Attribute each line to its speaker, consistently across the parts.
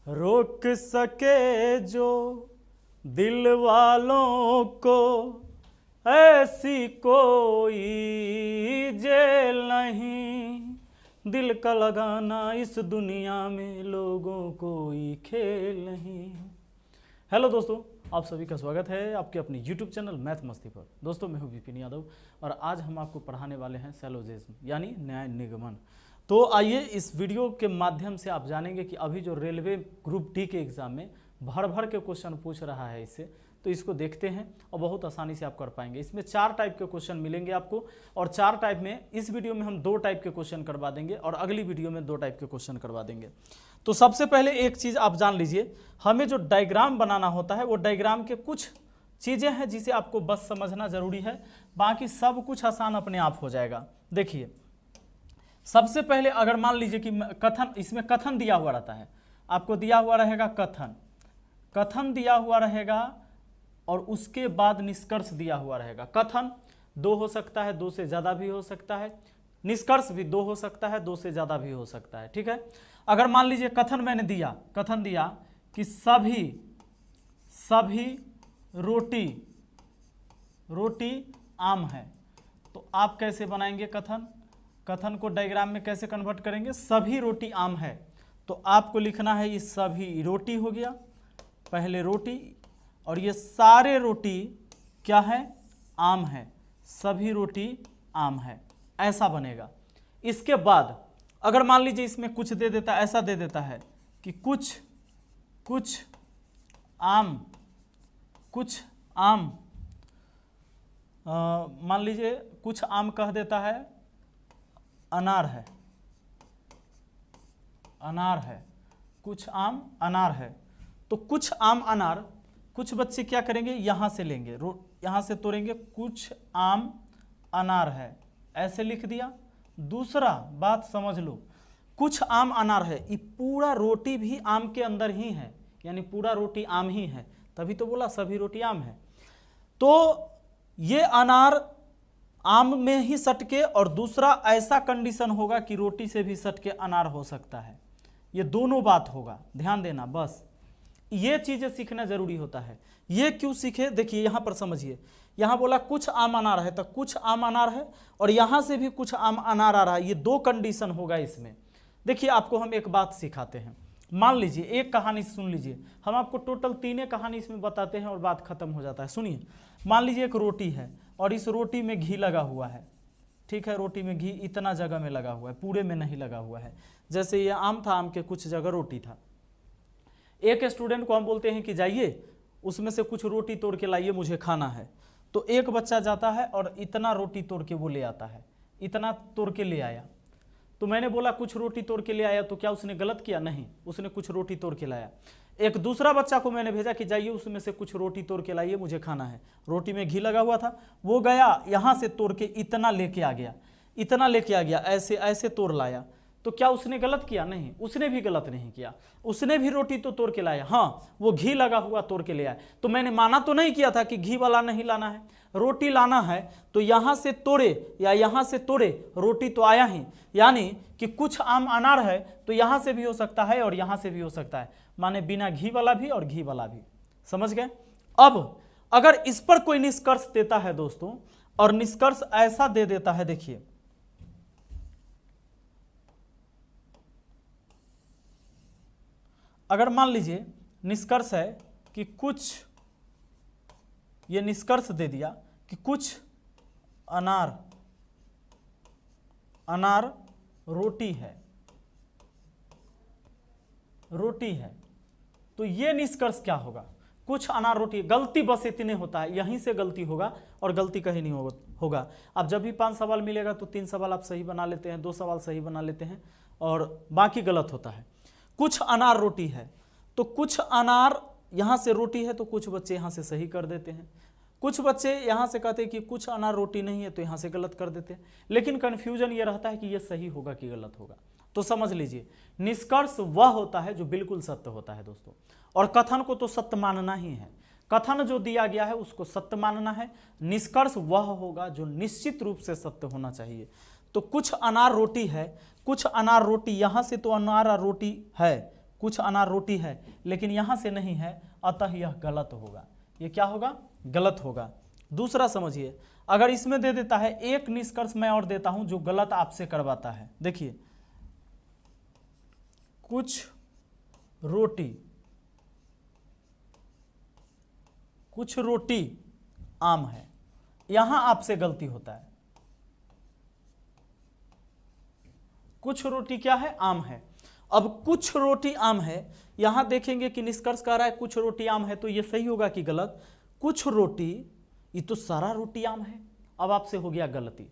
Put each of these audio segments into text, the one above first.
Speaker 1: रोक सके जो दिल वालों को, ऐसी कोई जेल नहीं। दिल का लगाना इस दुनिया में लोगों कोई खेल नहीं। हेलो दोस्तों, आप सभी का स्वागत है आपके अपने YouTube चैनल मैथ मस्ती पर। दोस्तों मैं हूं विपिन यादव और आज हम आपको पढ़ाने वाले हैं सैलोजिज्म यानी न्याय निगमन। तो आइए इस वीडियो के माध्यम से आप जानेंगे कि अभी जो रेलवे ग्रुप डी के एग्जाम में भर भर के क्वेश्चन पूछ रहा है इससे, तो इसको देखते हैं और बहुत आसानी से आप कर पाएंगे। इसमें 4 टाइप के क्वेश्चन मिलेंगे आपको और 4 टाइप में इस वीडियो में हम 2 टाइप के क्वेश्चन करवा देंगे और अगली वीडियो में 2 टाइप के क्वेश्चन करवा देंगे। तो सबसे पहले एक चीज़ आप जान लीजिए, हमें जो डायग्राम बनाना होता है वो डायग्राम के कुछ चीज़ें हैं जिसे आपको बस समझना जरूरी है, बाकी सब कुछ आसान अपने आप हो जाएगा। देखिए सबसे पहले अगर मान लीजिए कि कथन, इसमें कथन दिया हुआ रहता है, आपको दिया हुआ रहेगा कथन दिया हुआ रहेगा और उसके बाद निष्कर्ष दिया हुआ रहेगा। कथन 2 हो सकता है, 2 से ज़्यादा भी हो सकता है, निष्कर्ष भी 2 हो सकता है, 2 से ज़्यादा भी हो सकता है। ठीक है, अगर मान लीजिए कथन मैंने दिया, कथन दिया कि सभी रोटी आम है, तो आप कैसे बनाएंगे कथन को डायग्राम में कैसे कन्वर्ट करेंगे? सभी रोटी आम है, तो आपको लिखना है ये सभी रोटी हो गया, पहले रोटी, और ये सारे रोटी क्या है? आम है, सभी रोटी आम है, ऐसा बनेगा। इसके बाद अगर मान लीजिए इसमें कुछ दे देता, ऐसा दे देता है कि कुछ आम मान लीजिए कुछ आम कह देता है अनार है, कुछ आम अनार है, तो कुछ आम अनार, कुछ बच्चे क्या करेंगे, यहाँ से लेंगे, यहाँ से तोड़ेंगे, कुछ आम अनार है, ऐसे लिख दिया। दूसरा बात समझ लो, कुछ आम अनार है, ये पूरा रोटी भी आम के अंदर ही है, यानी पूरा रोटी आम ही है, तभी तो बोला सभी रोटी आम है। तो ये अनार आम में ही सटके, और दूसरा ऐसा कंडीशन होगा कि रोटी से भी सटके अनार हो सकता है। ये दोनों बात होगा, ध्यान देना, बस ये चीजें सीखना जरूरी होता है। ये क्यों सीखे? देखिए यहां पर समझिए, यहां बोला कुछ आम अनार है, तो कुछ आम अनार है और यहां से भी कुछ आम अनार आ रहा है, ये 2 कंडीशन होगा इसमें। देखिए आपको हम एक बात सिखाते हैं, मान लीजिए एक कहानी सुन लीजिए, हम आपको टोटल 3 कहानी इसमें बताते हैं और बात खत्म हो जाता है। सुनिए, मान लीजिए एक रोटी है और इस रोटी में घी लगा हुआ है, ठीक है, रोटी में घी इतना जगह में लगा हुआ है, पूरे में नहीं लगा हुआ है। जैसे ये आम था, आम के कुछ जगह रोटी था। एक स्टूडेंट को हम बोलते हैं कि जाइए उसमें से कुछ रोटी तोड़ के लाइए, मुझे खाना है। तो एक बच्चा जाता है और इतना रोटी तोड़ के वो ले आता है, इतना तोड़ के ले आया। तो मैंने बोला कुछ रोटी तोड़ के ले आया, तो क्या उसने गलत किया? नहीं, उसने कुछ रोटी तोड़ के लाया। एक दूसरा बच्चा को मैंने भेजा कि जाइए उसमें से कुछ रोटी तोड़ के लाइए, मुझे खाना है। रोटी में घी लगा हुआ था, वो गया यहाँ से तोड़ के इतना लेके आ गया, ऐसे ऐसे तोड़ लाया। तो क्या उसने गलत किया? नहीं, उसने भी गलत नहीं किया, उसने भी रोटी तो तोड़ के लाया, हाँ वो घी लगा हुआ तोड़ के ले आया। तो मैंने माना तो नहीं किया था कि घी वाला नहीं लाना है, रोटी लाना है, तो यहाँ से तोड़े या यहाँ से तोड़े, रोटी तो आया ही। यानी कि कुछ आम अनार है तो यहाँ से भी हो सकता है और यहाँ से भी हो सकता है, माने बिना घी वाला भी और घी वाला भी। समझ गए? अब अगर इस पर कोई निष्कर्ष देता है दोस्तों, और निष्कर्ष ऐसा दे देता है, देखिए अगर मान लीजिए निष्कर्ष है कि कुछ, ये निष्कर्ष दे दिया कि कुछ अनार रोटी है, तो ये निष्कर्ष क्या होगा? कुछ अनार रोटी, गलती बस इतने होता है, यहीं से गलती होगा और गलती कहीं नहीं होगा। अब जब भी 5 सवाल मिलेगा तो 3 सवाल आप सही बना लेते हैं, 2 सवाल सही बना लेते हैं और बाकी गलत होता है। कुछ अनार रोटी है, तो कुछ अनार यहाँ से रोटी है, तो कुछ बच्चे यहाँ से सही कर देते हैं, कुछ बच्चे यहाँ से कहते हैं कि कुछ अनार रोटी नहीं है, तो यहाँ से गलत कर देते हैं। लेकिन कन्फ्यूजन ये रहता है कि ये सही होगा कि गलत होगा। तो समझ लीजिए, निष्कर्ष वह होता है जो बिल्कुल सत्य होता है दोस्तों, और कथन को तो सत्य मानना ही है। कथन जो दिया गया है उसको सत्य मानना है, निष्कर्ष वह होगा जो निश्चित रूप से सत्य होना चाहिए। तो कुछ अनार रोटी है, कुछ अनार रोटी, यहाँ से तो अनार रोटी है, कुछ अनार रोटी है, लेकिन यहाँ से नहीं है, अतः यह गलत होगा। ये क्या होगा? गलत होगा। दूसरा समझिए, अगर इसमें दे देता है, एक निष्कर्ष मैं और देता हूं जो गलत आपसे करवाता है। देखिए, कुछ रोटी आम है, यहां आपसे गलती होता है। कुछ रोटी क्या है? आम है। अब कुछ रोटी आम है, यहां देखेंगे कि निष्कर्ष कह रहा है कुछ रोटी आम है, तो ये सही होगा कि गलत? कुछ रोटी, ये तो सारा रोटी आम है। अब आपसे हो गया गलती।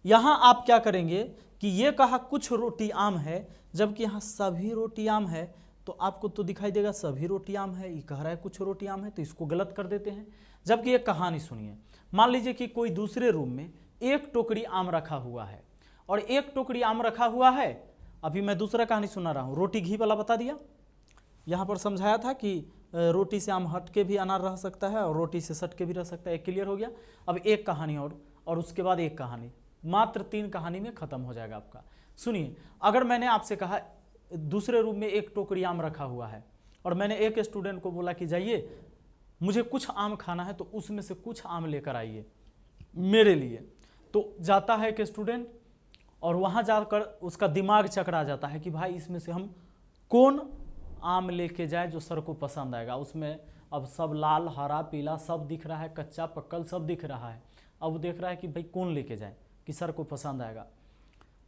Speaker 1: यहां आप क्या करेंगे कि ये कहा कुछ रोटी आम है, जबकि यहां सभी रोटी आम है, तो आपको तो दिखाई देगा सभी रोटी आम है, ये कह रहा है कुछ रोटी आम है, तो इसको गलत कर देते हैं। जबकि एक कहानी सुनिए, मान लीजिए कि कोई दूसरे रूम में एक टोकरी आम रखा हुआ है, और एक टोकरी आम रखा हुआ है। अभी मैं दूसरा कहानी सुना रहा हूं, रोटी घी वाला बता दिया। यहां पर समझाया था कि रोटी से आम हट के भी अनार रह सकता है और रोटी से सट के भी रह सकता है। एक क्लियर हो गया। अब एक कहानी और उसके बाद एक कहानी, मात्र 3 कहानी में खत्म हो जाएगा आपका। सुनिए, अगर मैंने आपसे कहा दूसरे रूम में एक टोकरी आम रखा हुआ है, और मैंने एक स्टूडेंट को बोला कि जाइए मुझे कुछ आम खाना है, तो उसमें से कुछ आम लेकर आइए मेरे लिए। तो जाता है एक स्टूडेंट, और वहां जाकर उसका दिमाग चकरा जाता है कि भाई इसमें से हम कौन आम लेके जाए जो सर को पसंद आएगा। उसमें अब सब लाल, हरा, पीला सब दिख रहा है, कच्चा पक्कल सब दिख रहा है। अब वो देख रहा है कि भाई कौन लेके जाए कि सर को पसंद आएगा।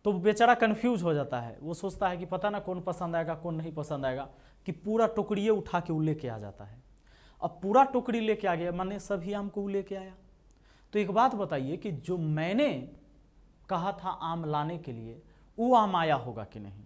Speaker 1: तो बेचारा कंफ्यूज हो जाता है, वो सोचता है कि पता ना कौन पसंद आएगा कौन नहीं पसंद आएगा, कि पूरा टोकरी उठा के वो लेके आ जाता है। अब पूरा टोकरी लेके आ गया, माने सभी आम को वो लेके आया। तो एक बात बताइए कि जो मैंने कहा था आम लाने के लिए, वो आम आया होगा कि नहीं?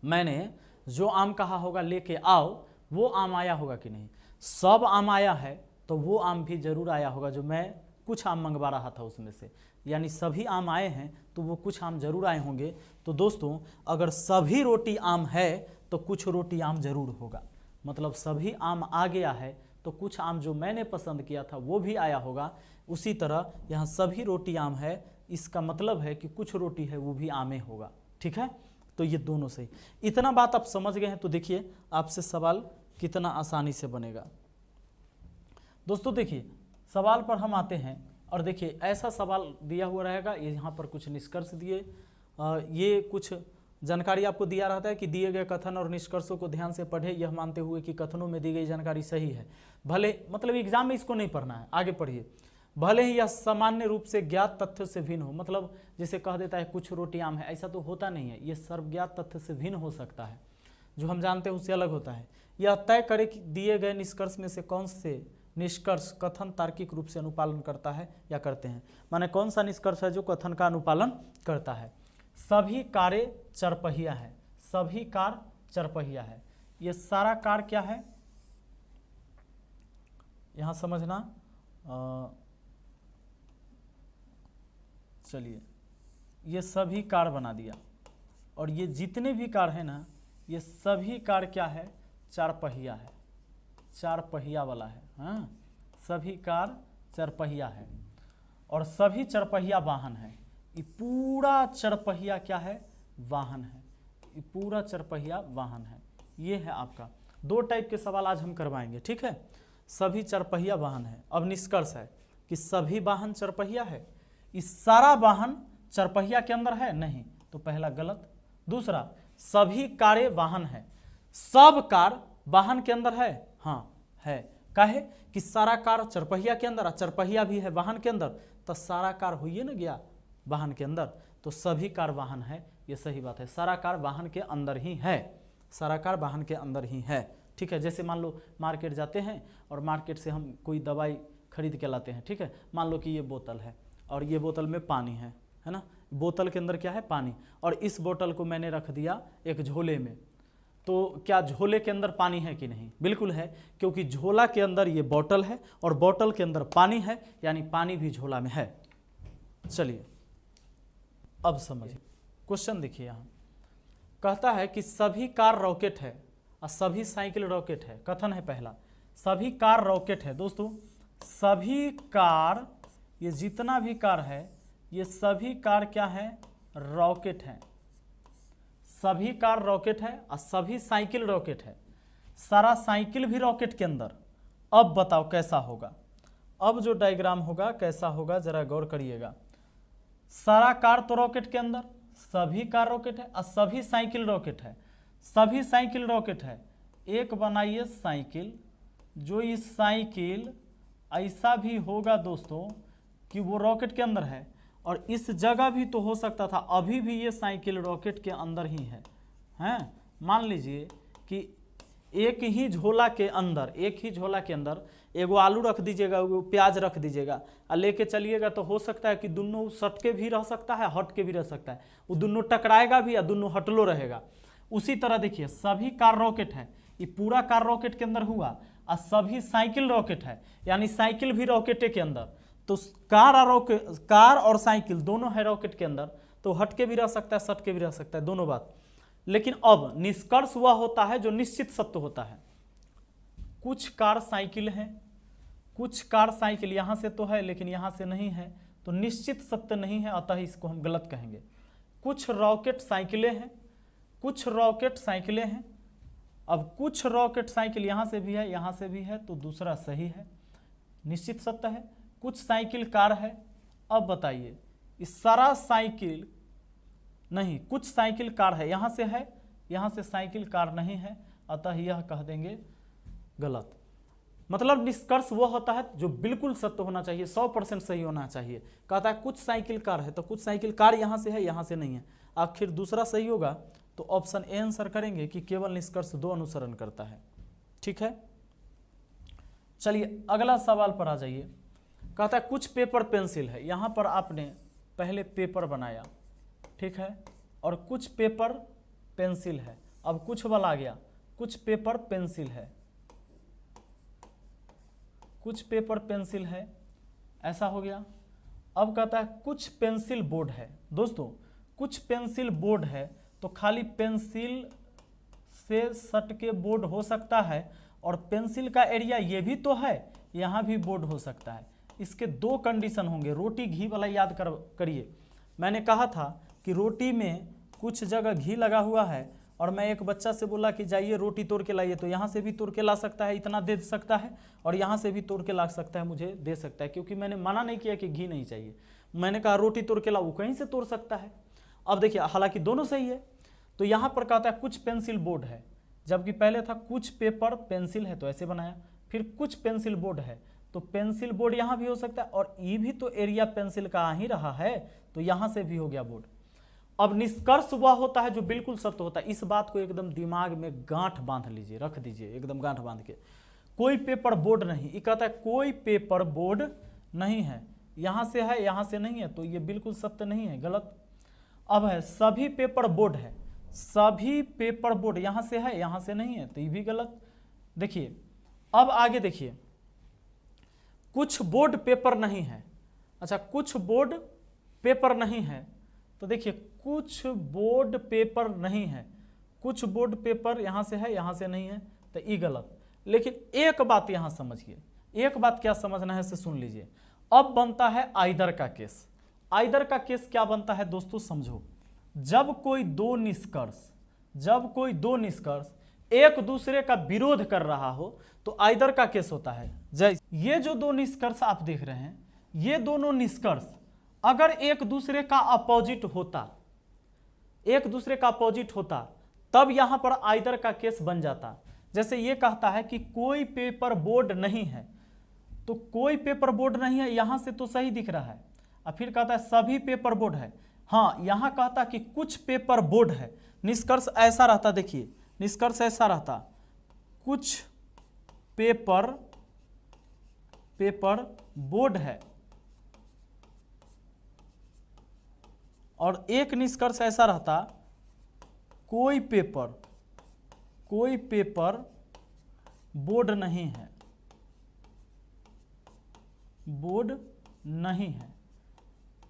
Speaker 1: मैंने जो आम कहा होगा लेके आओ, वो आम आया होगा कि नहीं? सब आम आया है, तो वो आम भी जरूर आया होगा जो मैं कुछ आम मंगवा रहा था उसमें से। यानी सभी आम आए हैं, तो वो कुछ आम जरूर आए होंगे। तो दोस्तों, अगर सभी रोटी आम है तो कुछ रोटी आम जरूर होगा। मतलब सभी आम आ गया है, तो कुछ आम जो मैंने पसंद किया था वो भी आया होगा। उसी तरह यहाँ सभी रोटी आम है, इसका मतलब है कि कुछ रोटी है वो भी आमे होगा। ठीक है, तो ये दोनों सही। इतना बात आप समझ गए हैं, तो देखिए आपसे सवाल कितना आसानी से बनेगा। दोस्तों देखिए, सवाल पर हम आते हैं, और देखिए ऐसा सवाल दिया हुआ रहेगा, ये यहाँ पर कुछ निष्कर्ष दिए, ये कुछ जानकारी आपको दिया रहता है कि दिए गए कथन और निष्कर्षों को ध्यान से पढ़े, यह मानते हुए कि कथनों में दी गई जानकारी सही है। भले मतलब एग्जाम में इसको नहीं पढ़ना है, आगे पढ़िए। भले ही यह सामान्य रूप से ज्ञात तथ्य से भिन्न हो, मतलब जैसे कह देता है कुछ रोटी आम है, ऐसा तो होता नहीं है। ये सर्वज्ञात तथ्य से भिन्न हो सकता है, जो हम जानते हैं उससे अलग होता है। यह तय करे कि दिए गए निष्कर्ष में से कौन से निष्कर्ष कथन तार्किक रूप से अनुपालन करता है या करते हैं। माने कौन सा निष्कर्ष है जो कथन का अनुपालन करता है। सभी कार्य चरपहिया है, सभी कार चरपहिया है। ये सारा कार क्या है, यहां समझना। चलिए, ये सभी कार बना दिया, और ये जितने भी कार है ना, ये सभी कार क्या है, चार पहिया है, चार पहिया वाला है। हाँ, सभी कार चरपहिया है, और सभी चरपहिया वाहन है। ये पूरा चरपहिया क्या है, वाहन है। ये पूरा चरपहिया वाहन है। ये है आपका 2 टाइप के सवाल आज हम करवाएंगे। ठीक है, सभी चरपहिया वाहन है। अब निष्कर्ष है कि सभी वाहन चरपहिया है। इस सारा वाहन चरपहिया के अंदर है नहीं, तो पहला गलत। दूसरा, सभी कारें वाहन है, सब कार वाहन के अंदर है। हाँ है, काहे कि सारा कार चरपहिया के अंदर, चरपहिया भी है वाहन के अंदर, तो सारा कार होइए ना गया वाहन के अंदर, तो सभी कार वाहन है। ये सही बात है, सारा कार वाहन के अंदर ही है, सारा कार वाहन के अंदर ही है। ठीक है, जैसे मान लो मार्केट जाते हैं और मार्केट से हम कोई दवाई खरीद के लाते हैं। ठीक है, मान लो कि ये बोतल है और ये बोतल में पानी है ना, बोतल के अंदर क्या है, पानी, और इस बोतल को मैंने रख दिया एक झोले में, तो क्या झोले के अंदर पानी है कि नहीं? बिल्कुल है, क्योंकि झोला के अंदर ये बोतल है और बोतल के अंदर पानी है, यानी पानी भी झोला में है। चलिए अब समझिए क्वेश्चन। देखिए यहाँ कहता है कि सभी कार रॉकेट है और सभी साइकिल रॉकेट है। कथन है पहला, सभी कार रॉकेट है। दोस्तों सभी कार, ये जितना भी कार है, ये सभी कार क्या है, रॉकेट है। सभी कार रॉकेट है और सभी साइकिल रॉकेट है, सारा साइकिल भी रॉकेट के अंदर। अब बताओ कैसा होगा, अब जो डायग्राम होगा कैसा होगा जरा गौर करिएगा। सारा कार तो रॉकेट के अंदर, सभी कार रॉकेट है और सभी साइकिल रॉकेट है, सभी साइकिल रॉकेट है। एक बनाइए साइकिल, जो इस साइकिल ऐसा भी होगा दोस्तों कि वो रॉकेट के अंदर है, और इस जगह भी तो हो सकता था, अभी भी ये साइकिल रॉकेट के अंदर ही है। हैं, मान लीजिए कि एक ही झोला के अंदर, एक ही झोला के अंदर एगो आलू रख दीजिएगा, एगो प्याज रख दीजिएगा और लेके चलिएगा, तो हो सकता है कि दोनों सट के भी रह सकता है, हट के भी रह सकता है, वो दोनों टकराएगा भी या दोनों हटलो रहेगा। उसी तरह देखिए सभी कार रॉकेट है, ये पूरा कार रॉकेट के अंदर हुआ, और सभी साइकिल रॉकेट है, यानी साइकिल भी रॉकेट के अंदर। तो कार और साइकिल दोनों है रॉकेट के अंदर, तो हट के भी रह सकता है, सट के भी रह सकता है, दोनों बात। लेकिन अब निष्कर्ष वह होता है जो निश्चित सत्य होता है। कुछ कार साइकिल है, कुछ कार साइकिल यहाँ से तो है लेकिन यहाँ से नहीं है, तो निश्चित सत्य नहीं है, अतः इसको हम गलत कहेंगे। कुछ रॉकेट साइकिलें हैं, कुछ रॉकेट साइकिलें हैं। अब कुछ रॉकेट साइकिल यहाँ से भी है, यहाँ से भी है, तो दूसरा सही है, निश्चित सत्य है। कुछ साइकिल कार है। अब बताइए, इस सारा साइकिल नहीं, कुछ साइकिल कार है, यहाँ से है, यहाँ से साइकिल कार नहीं है, अतः यह कह देंगे गलत। मतलब निष्कर्ष वह होता है जो बिल्कुल सत्य होना चाहिए, 100% सही होना चाहिए। कहता है कुछ साइकिल कार है, तो कुछ साइकिल कार यहाँ से है, यहाँ से नहीं है, आखिर दूसरा सही होगा, तो ऑप्शन ए आंसर करेंगे कि केवल निष्कर्ष 2 अनुसरण करता है। ठीक है, चलिए अगला सवाल पर आ जाइए। कहता है कुछ पेपर पेंसिल है, यहाँ पर आपने पहले पेपर बनाया, ठीक है, और कुछ पेपर पेंसिल है। अब कुछ वाला आ गया, कुछ पेपर पेंसिल है, कुछ पेपर पेंसिल है, ऐसा हो गया। अब कहता है कुछ पेंसिल बोर्ड है। दोस्तों कुछ पेंसिल बोर्ड है तो खाली पेंसिल से सट के बोर्ड हो सकता है, और पेंसिल का एरिया ये भी तो है, यहाँ भी बोर्ड हो सकता है। इसके 2 कंडीशन होंगे। रोटी घी वाला याद करिए, मैंने कहा था कि रोटी में कुछ जगह घी लगा हुआ है, और मैं एक बच्चा से बोला कि जाइए रोटी तोड़ के लाइए, तो यहाँ से भी तोड़ के ला सकता है, इतना दे सकता है, और यहाँ से भी तोड़ के ला सकता है, मुझे दे सकता है, क्योंकि मैंने मना नहीं किया कि घी नहीं चाहिए, मैंने कहा रोटी तोड़ के ला, वो कहीं से तोड़ सकता है। अब देखिए हालांकि दोनों सही है, तो यहाँ पर कहता है कुछ पेंसिल बोर्ड है, जबकि पहले था कुछ पेपर पेंसिल है, तो ऐसे बनाया, फिर कुछ पेंसिल बोर्ड है, तो पेंसिल बोर्ड यहाँ भी हो सकता है, और ये भी तो एरिया पेंसिल का आ ही रहा है, तो यहाँ से भी हो गया बोर्ड। अब निष्कर्ष वह होता है जो बिल्कुल सत्य होता है। इस बात को एकदम दिमाग में गांठ बांध लीजिए, रख दीजिए एकदम गांठ बांध के। कोई पेपर बोर्ड नहीं, ये कहता है कोई पेपर बोर्ड नहीं है, यहाँ से है, यहाँ से नहीं है, तो ये बिल्कुल सत्य नहीं है, गलत। अब है सभी पेपर बोर्ड है, सभी पेपर बोर्ड यहाँ से है, यहाँ से नहीं है, तो ये भी गलत। देखिए अब आगे देखिए, कुछ बोर्ड पेपर नहीं है। अच्छा, कुछ बोर्ड पेपर नहीं है, तो देखिए कुछ बोर्ड पेपर नहीं है, कुछ बोर्ड पेपर यहाँ से है, यहाँ से नहीं है, तो ये गलत। लेकिन एक बात यहाँ समझिए, एक बात क्या समझना है से सुन लीजिए। अब बनता है आइदर का केस। आइदर का केस क्या बनता है दोस्तों, समझो। जब कोई दो निष्कर्ष एक दूसरे का विरोध कर रहा हो, तो आइदर का केस होता है। जैसे ये जो 2 निष्कर्ष आप देख रहे हैं, ये दोनों निष्कर्ष अगर एक दूसरे का अपोजिट होता, तब यहां पर आइदर का केस बन जाता। जैसे ये कहता है कि कोई पेपर बोर्ड नहीं है, तो कोई पेपर बोर्ड नहीं है, यहां से तो सही दिख रहा है, और फिर कहता है सभी पेपर बोर्ड है। हाँ, यहां कहता कि कुछ पेपर बोर्ड है, निष्कर्ष ऐसा रहता, देखिए निष्कर्ष ऐसा रहता, कुछ पेपर बोर्ड है, और एक निष्कर्ष ऐसा रहता, कोई पेपर बोर्ड नहीं है,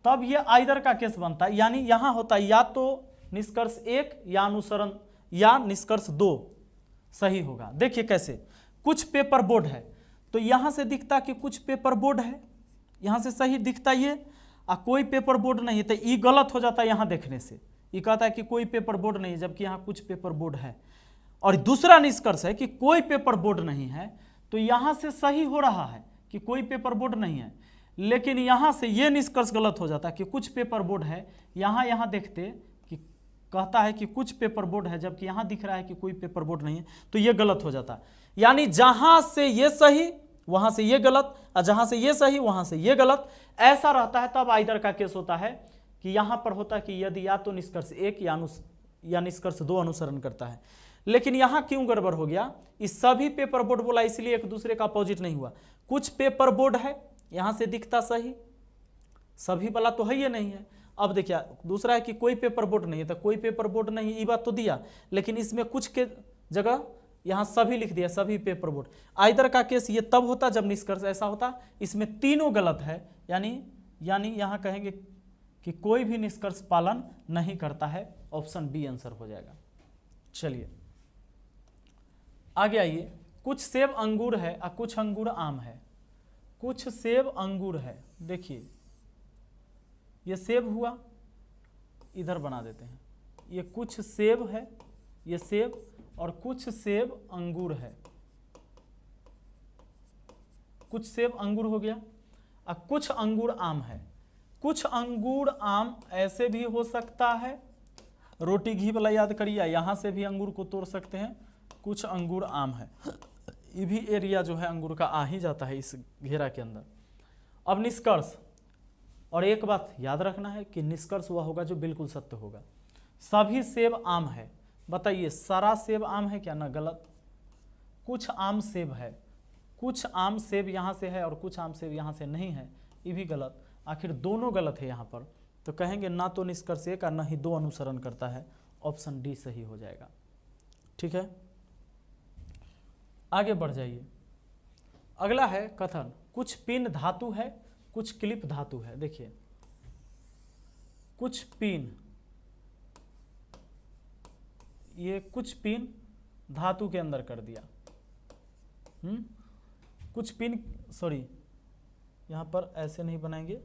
Speaker 1: तब ये आइदर का केस बनता है। यानी यहां होता या तो निष्कर्ष 1 या अनुसरण या निष्कर्ष 2 सही होगा। देखिए कैसे, कुछ पेपर बोर्ड है, तो यहां से दिखता कि कुछ पेपर बोर्ड है, यहां से सही दिखता ये, कोई पेपर बोर्ड नहीं है, तो ये गलत हो जाता है। यहां देखने से ये कहता है कि कोई पेपर बोर्ड नहीं है, जबकि यहाँ कुछ पेपर बोर्ड है। और दूसरा निष्कर्ष है कि कोई पेपर बोर्ड नहीं है, तो यहाँ से सही हो रहा है कि कोई पेपर बोर्ड नहीं है, लेकिन यहाँ से ये निष्कर्ष गलत हो जाता है कि कुछ पेपर बोर्ड है। यहाँ देखते कि कहता है कि कुछ पेपर बोर्ड है, जबकि यहाँ दिख रहा है कि कोई पेपर बोर्ड नहीं है, तो ये गलत हो जाता है। यानी जहाँ से ये सही वहाँ से ये गलत, और जहाँ से ये सही वहाँ से ये गलत, ऐसा रहता है। तब आइदर का केस होता है कि यहाँ पर होता है कि यदि या तो निष्कर्ष 1 या निष्कर्ष 2 अनुसरण करता है। लेकिन यहाँ क्यों गड़बड़ हो गया? इस सभी पेपर बोर्ड बोला इसलिए एक दूसरे का अपोजिट नहीं हुआ। कुछ पेपर बोर्ड है, यहाँ से दिखता सही, सभी वाला तो है ये नहीं है। अब देखिए दूसरा है कि कोई पेपर बोर्ड नहीं है, तो कोई पेपर बोर्ड नहीं ये बात तो दिया, लेकिन इसमें कुछ के जगह यहाँ सभी लिख दिया, सभी पेपर बोर्ड। आइदर का केस ये तब होता जब निष्कर्ष ऐसा होता, इसमें तीनों गलत है, यानी यहाँ कहेंगे कि कोई भी निष्कर्ष पालन नहीं करता है। ऑप्शन बी आंसर हो जाएगा। चलिए आगे आइए। कुछ सेब अंगूर है और कुछ अंगूर आम है। कुछ सेब अंगूर है, देखिए ये सेब हुआ, इधर बना देते हैं, ये कुछ सेब है, ये सेब, और कुछ सेब अंगूर है। कुछ सेब अंगूर हो गया, और कुछ अंगूर आम है। कुछ अंगूर आम ऐसे भी हो सकता है, रोटी घी वाला याद करिए, यहाँ से भी अंगूर को तोड़ सकते हैं। कुछ अंगूर आम है, ये भी एरिया जो है अंगूर का आ ही जाता है इस घेरा के अंदर। अब निष्कर्ष, और एक बात याद रखना है कि निष्कर्ष वह होगा जो बिल्कुल सत्य होगा। सभी सेब आम है, बताइए सारा सेब आम है क्या? ना, गलत। कुछ आम सेब है, कुछ आम सेब यहाँ से है और कुछ आम सेब यहाँ से नहीं है, ये भी गलत। आखिर दोनों गलत है यहाँ पर, तो कहेंगे ना तो निष्कर्ष 1 और ना ही 2 अनुसरण करता है। ऑप्शन डी सही हो जाएगा। ठीक है, आगे बढ़ जाइए। अगला है कथन, कुछ पिन धातु है कुछ क्लिप धातु है। देखिए कुछ पिन, ये कुछ पिन धातु के अंदर कर दिया। कुछ पिन, सॉरी यहां पर ऐसे नहीं बनाएंगे,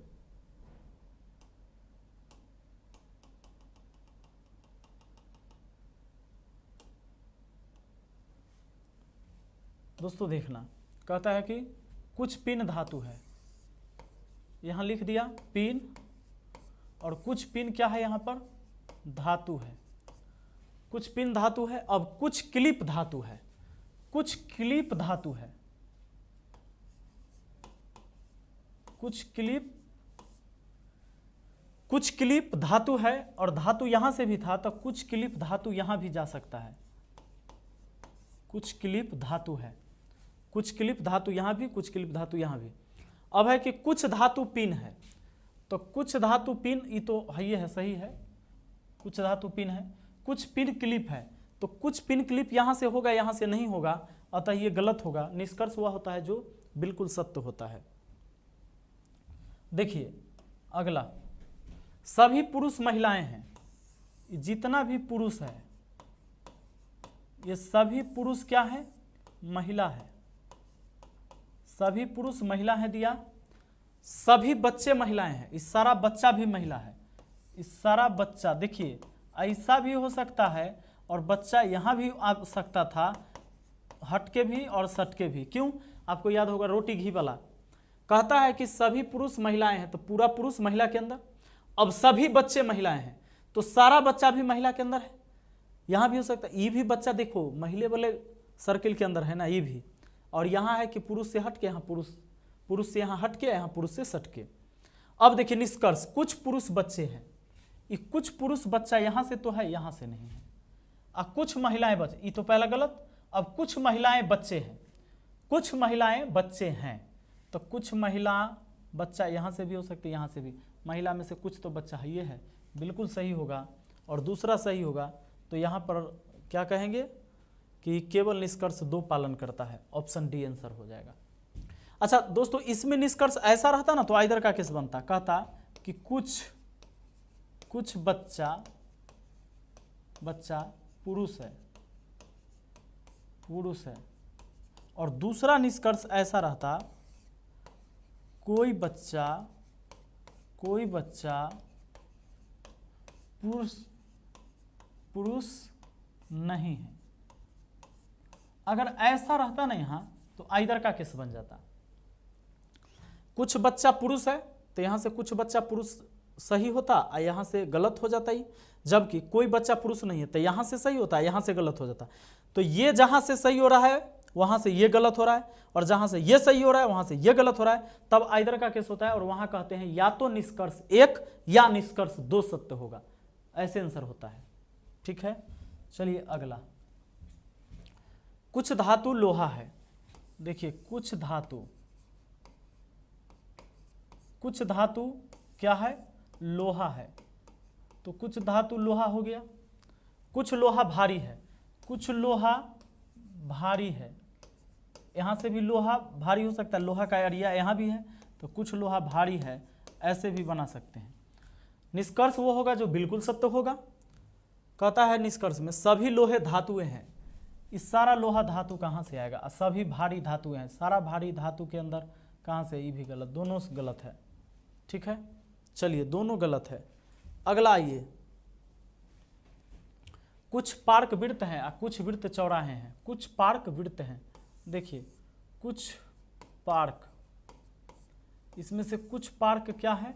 Speaker 1: दोस्तों देखना, कहता है कि कुछ पिन धातु है, यहां लिख दिया पिन, और कुछ पिन क्या है यहाँ पर? धातु है। कुछ पिन धातु है। अब कुछ क्लिप धातु है, कुछ क्लिप धातु है, कुछ क्लिप धातु है, और धातु यहां से भी था, तो कुछ क्लिप धातु यहां भी जा सकता है। कुछ क्लिप धातु है, कुछ क्लिप धातु यहां भी, कुछ क्लिप धातु यहां भी। अब है कि कुछ धातु पिन है, तो कुछ धातु पिन, ये तो है, ये है, सही है, कुछ धातु पिन है। कुछ पिन क्लिप है, तो कुछ पिन क्लिप यहां से होगा, यहां से नहीं होगा, अतः ये गलत होगा। निष्कर्ष वह होता है जो बिल्कुल सत्य होता है। देखिए अगला, सभी पुरुष महिलाएं हैं, जितना भी पुरुष है ये सभी पुरुष क्या है? महिला है। सभी पुरुष महिला है दिया, सभी बच्चे महिलाएं हैं, इस सारा बच्चा भी महिला है, इस सारा बच्चा। देखिए ऐसा भी हो सकता है, और बच्चा यहाँ भी आ सकता था, हटके भी और सटके भी। क्यों? आपको याद होगा रोटी घी वाला, कहता है कि सभी पुरुष महिलाएं हैं, तो पूरा पुरुष महिला के अंदर। अब सभी बच्चे महिलाएं हैं, तो सारा बच्चा भी महिला के अंदर है। यहाँ भी हो सकता है, ये भी बच्चा देखो महिला वाले सर्किल के अंदर है ना, ये भी। और यहाँ है कि पुरुष से हट के, यहाँ पुरुष से यहाँ हट के, यहाँ पुरुष से सट के। अब देखिए निष्कर्ष, कुछ पुरुष बच्चे हैं, ये कुछ पुरुष बच्चा यहाँ से तो है, यहाँ से नहीं है। अब कुछ महिलाएं बच्चे, ये तो पहला गलत। अब कुछ महिलाएं बच्चे हैं, कुछ महिलाएं बच्चे हैं, तो कुछ महिला बच्चा यहाँ से भी हो सकती है, यहाँ से भी। महिला में से कुछ तो बच्चा है, ये है, बिल्कुल सही होगा। और दूसरा सही होगा, तो यहाँ पर क्या कहेंगे कि केवल निष्कर्ष 2 पालन करता है। ऑप्शन डी आंसर हो जाएगा। अच्छा दोस्तों, इसमें निष्कर्ष ऐसा रहता ना, तो आइदर का केस बनता, कहता कि कुछ बच्चा पुरुष है, और दूसरा निष्कर्ष ऐसा रहता, कोई बच्चा पुरुष नहीं है। अगर ऐसा रहता ना यहाँ तो आइदर का केस बन जाता। कुछ बच्चा पुरुष है तो यहाँ से कुछ बच्चा पुरुष सही होता और यहाँ से गलत हो जाता ही, जबकि कोई बच्चा पुरुष नहीं है तो यहाँ से सही होता है, यहाँ से गलत हो जाता। तो ये जहाँ से सही हो रहा है वहाँ से ये गलत हो रहा है, और जहाँ से ये सही हो रहा है वहाँ से ये गलत हो रहा है, तब आइदर का केस होता है। और वहाँ कहते हैं या तो निष्कर्ष 1 या निष्कर्ष 2 सत्य होगा, ऐसे आंसर होता है। ठीक है, चलिए अगला। कुछ धातु लोहा है। देखिए कुछ धातु क्या है, लोहा है। तो कुछ धातु लोहा हो गया। कुछ लोहा भारी है, कुछ लोहा भारी है, यहाँ से भी लोहा भारी हो सकता है, लोहा का एरिया यहाँ भी है, तो कुछ लोहा भारी है, ऐसे भी बना सकते हैं। निष्कर्ष वो होगा जो बिल्कुल सत्य होगा। कहता है निष्कर्ष में सभी लोहे धातुएं हैं। इस सारा लोहा धातु कहाँ से आएगा, सभी भारी धातुएं हैं, सारा भारी धातु के अंदर कहाँ से, ये भी गलत, दोनों गलत है। ठीक है, चलिए दोनों गलत है। अगला आइए, कुछ पार्क वृत्त हैं और कुछ वृत्त चौराहे हैं। कुछ पार्क वृत्त हैं, देखिए कुछ पार्क, इसमें से कुछ पार्क क्या है,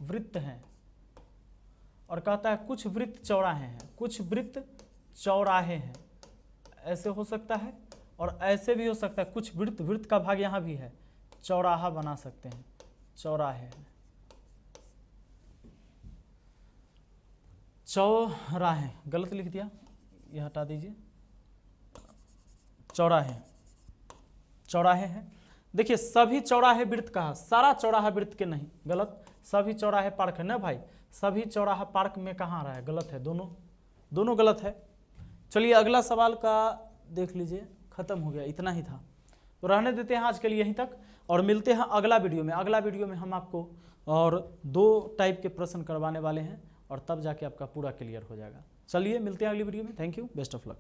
Speaker 1: वृत्त हैं। और कहता है कुछ वृत्त चौराहे हैं, कुछ वृत्त चौराहे हैं, ऐसे हो सकता है और ऐसे भी हो सकता है। कुछ वृत्त, वृत्त का भाग यहाँ भी है, चौराहा बना सकते हैं, चौराहे हैं, चौराहे गलत लिख दिया, ये हटा दीजिए, चौराहे, चौराहे हैं। देखिए सभी चौराहे वृत्त का, सारा चौराहा वृत्त के नहीं, गलत। सभी चौराहे पार्क है ना भाई, सभी चौराहा पार्क में कहाँ आ रहा है, गलत है, दोनों गलत है। चलिए अगला सवाल का देख लीजिए, खत्म हो गया, इतना ही था। तो रहने देते हैं आज के लिए यहीं तक, और मिलते हैं अगला वीडियो में। अगला वीडियो में हम आपको और 2 टाइप के प्रश्न करवाने वाले हैं, और तब जाके आपका पूरा क्लियर हो जाएगा। चलिए मिलते हैं अगली वीडियो में। Thank you, best of luck.